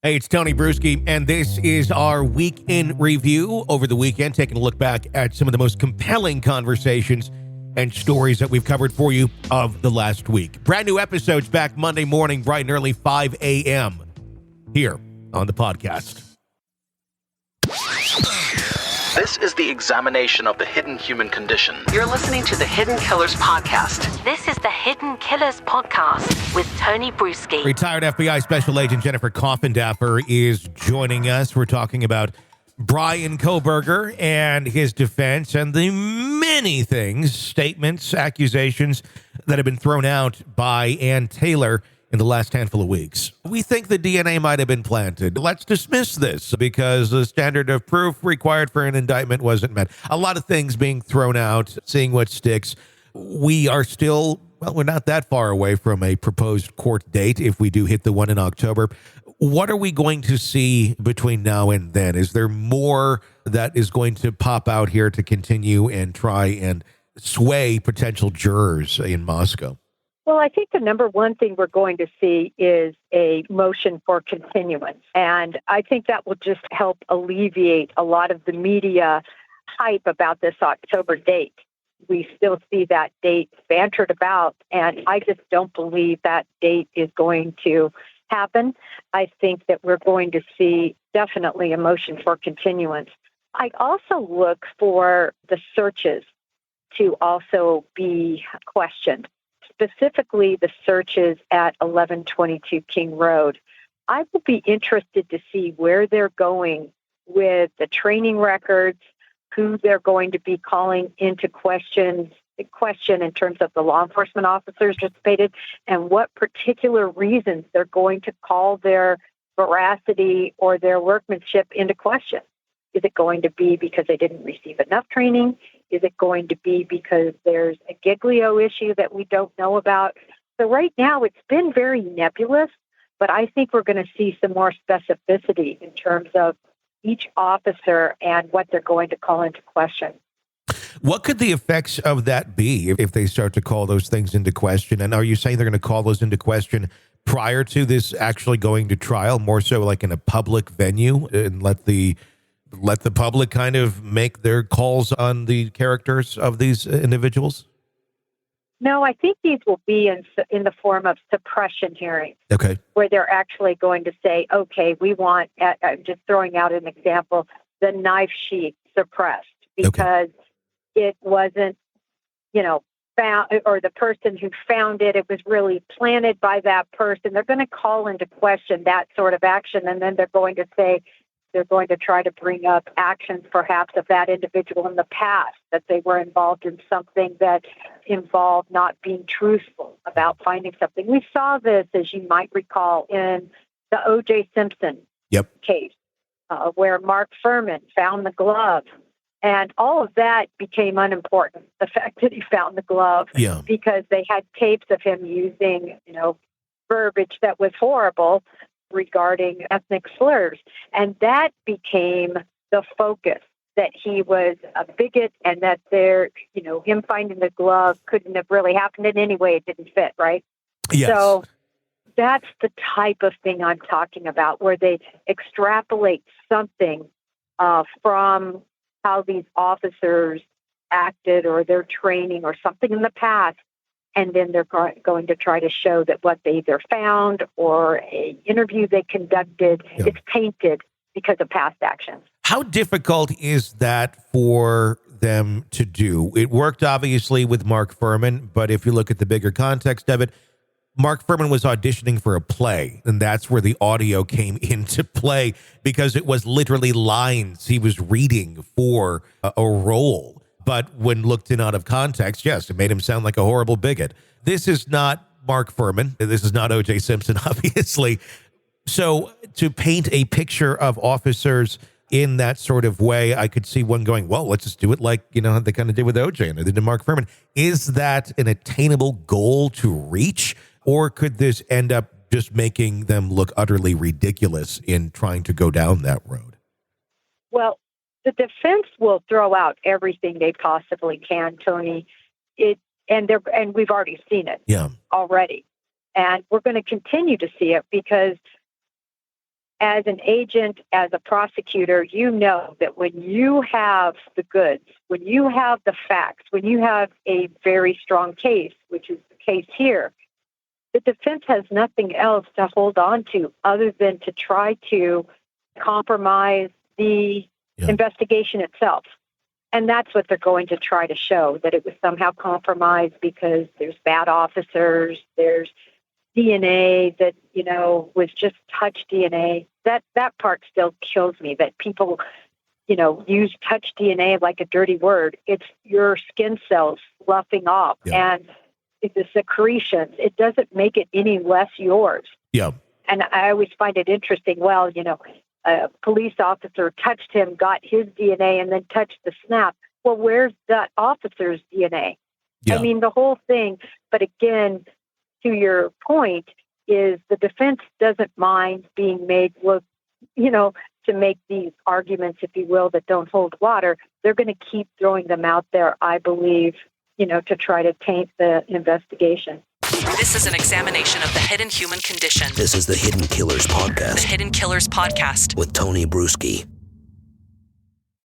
Hey, it's Tony Brueski, and this is our week in review over the weekend, taking a look back at some of the most compelling conversations and stories that we've covered for you of the last week. Brand new episodes back Monday morning, bright and early, 5 a.m. here on the podcast. This is the examination of the hidden human condition. You're listening to the Hidden Killers Podcast. This is the Hidden Killers Podcast with Tony Brueski. Retired FBI Special Agent Jennifer Coffindaffer is joining us. We're talking about Bryan Kohberger and his defense and the many things, statements, accusations that have been thrown out by Ann Taylor in the last handful of weeks. We think the DNA might have been planted. Let's dismiss this because the standard of proof required for an indictment wasn't met. A lot of things being thrown out, seeing what sticks. We are still, we're not that far away from a proposed court date if we do hit the one in October. What are we going to see between now and then? Is there more that is going to pop out here to continue and try and sway potential jurors in Moscow? Well, I think the number one thing we're going to see is a motion for continuance. And I think that will just help alleviate a lot of the media hype about this October date. We still see that date bantered about, and I just don't believe that date is going to happen. I think that we're going to see definitely a motion for continuance. I also look for the searches to also be questioned. Specifically the searches at 1122 King Road. I will be interested to see where they're going with the training records, who they're going to be calling into question in terms of the law enforcement officers participated, and what particular reasons they're going to call their veracity or their workmanship into question. Is it going to be because they didn't receive enough training? Is it going to be because there's a Giglio issue that we don't know about? So right now it's been very nebulous, but I think we're going to see some more specificity in terms of each officer and what they're going to call into question. What could the effects of that be if they start to call those things into question? And are you saying they're going to call those into question prior to this actually going to trial, more so like in a public venue, and let the public kind of make their calls on the characters of these individuals? No, I think these will be in the form of suppression hearings. Okay. Where they're actually going to say, okay, we want, I'm just throwing out an example, the knife sheath suppressed because it wasn't, found, or the person who found it, it was really planted by that person. They're going to call into question that sort of action, and then they're going to say, they're going to try to bring up actions perhaps of that individual in the past, that they were involved in something that involved not being truthful about finding something. We saw this, as you might recall, in the O.J. Simpson case, where Mark Furman found the glove. And all of that became unimportant, the fact that he found the glove, because they had tapes of him using, verbiage that was horrible regarding ethnic slurs. And that became the focus, that he was a bigot and that him finding the glove couldn't have really happened in any way. It didn't fit, right? Yes. So that's the type of thing I'm talking about, where they extrapolate something from how these officers acted or their training or something in the past, and then they're going to try to show that what they either found or an interview they conducted is tainted because of past actions. How difficult is that for them to do? It worked, obviously, with Mark Furman, but if you look at the bigger context of it, Mark Furman was auditioning for a play, and that's where the audio came into play, because it was literally lines he was reading for a role. But when looked in out of context, yes, it made him sound like a horrible bigot. This is not Mark Furman. This is not O.J. Simpson, obviously. So to paint a picture of officers in that sort of way, I could see one going, well, let's just do it like, they kind of did with O.J. and they did to Mark Furman. Is that an attainable goal to reach? Or could this end up just making them look utterly ridiculous in trying to go down that road? Well, the defense will throw out everything they possibly can, Tony. And we've already seen it already. And we're going to continue to see it because as an agent, as a prosecutor, you know that when you have the goods, when you have the facts, when you have a very strong case, which is the case here, the defense has nothing else to hold on to other than to try to compromise the investigation itself. And that's what they're going to try to show, that it was somehow compromised because there's bad officers, there's DNA that, was just touch DNA. That part still kills me, that people, use touch DNA like a dirty word. It's your skin cells sloughing off and the secretions. It doesn't make it any less yours. Yeah. And I always find it interesting. Well, a police officer touched him, got his DNA, and then touched the snap. Well, where's that officer's DNA? Yeah. I mean, the whole thing. But again, to your point, is the defense doesn't mind being made look, to make these arguments, if you will, that don't hold water. They're going to keep throwing them out there, I believe, to try to taint the investigation. This is an examination of the hidden human condition. This is the Hidden Killers Podcast. The Hidden Killers Podcast. With Tony Brueski.